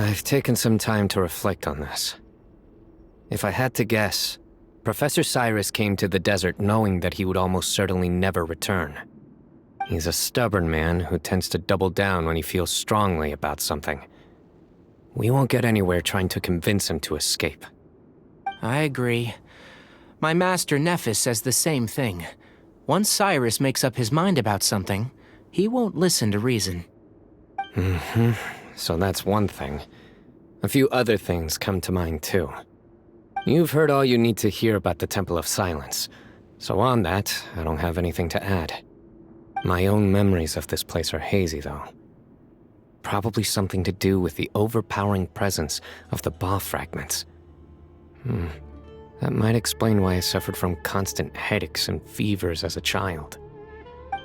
I've taken some time to reflect on this. If I had to guess, Professor Cyrus came to the desert knowing that he would almost certainly never return. He's a stubborn man who tends to double down when he feels strongly about something. We won't get anywhere trying to convince him to escape. I agree. My master Nephis says the same thing. Once Cyrus makes up his mind about something, he won't listen to reason. So that's one thing. A few other things come to mind too. You've heard all you need to hear about the Temple of Silence, so on that, I don't have anything to add. My own memories of this place are hazy though. Probably something to do with the overpowering presence of the Ba fragments. That might explain why I suffered from constant headaches and fevers as a child.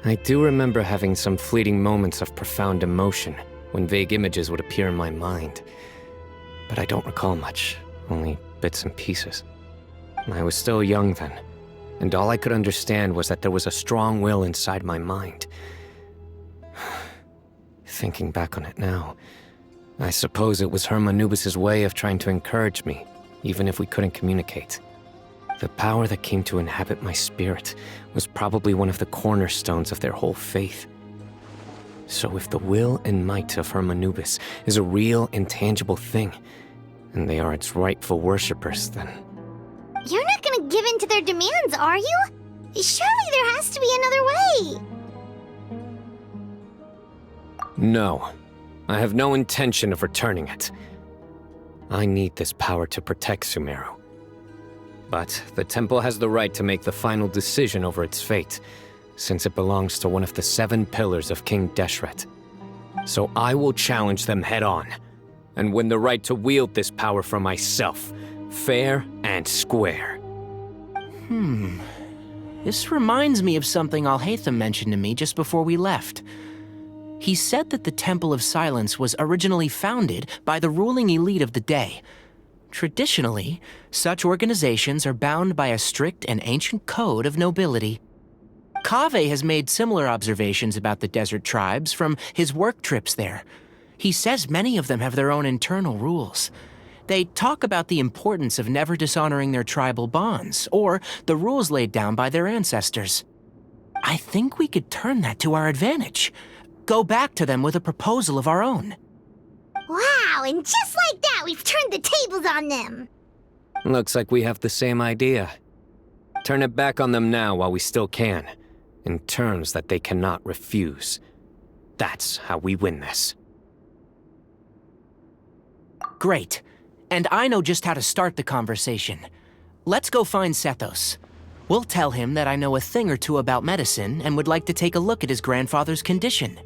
I do remember having some fleeting moments of profound emotion when vague images would appear in my mind. But I don't recall much, only bits and pieces. I was still young then, and all I could understand was that there was a strong will inside my mind. Thinking back on it now, I suppose it was Hermanubis' way of trying to encourage me, even if we couldn't communicate. The power that came to inhabit my spirit was probably one of the cornerstones of their whole faith. So if the will and might of Hermanubis is a real, intangible thing, and they are its rightful worshippers, then... You're not gonna give in to their demands, are you? Surely there has to be another way! No. I have no intention of returning it. I need this power to protect Sumeru. But the temple has the right to make the final decision over its fate, since it belongs to one of the 7 pillars of King Deshret. So I will challenge them head-on, and win the right to wield this power for myself, fair and square. This reminds me of something Alhaitham mentioned to me just before we left. He said that the Temple of Silence was originally founded by the ruling elite of the day. Traditionally, such organizations are bound by a strict and ancient code of nobility. Kaveh has made similar observations about the desert tribes from his work trips there. He says many of them have their own internal rules. They talk about the importance of never dishonoring their tribal bonds, or the rules laid down by their ancestors. I think we could turn that to our advantage. Go back to them with a proposal of our own. Wow, and just like that, we've turned the tables on them! Looks like we have the same idea. Turn it back on them now while we still can, in terms that they cannot refuse. That's how we win this. Great. And I know just how to start the conversation. Let's go find Sethos. We'll tell him that I know a thing or two about medicine and would like to take a look at his grandfather's condition.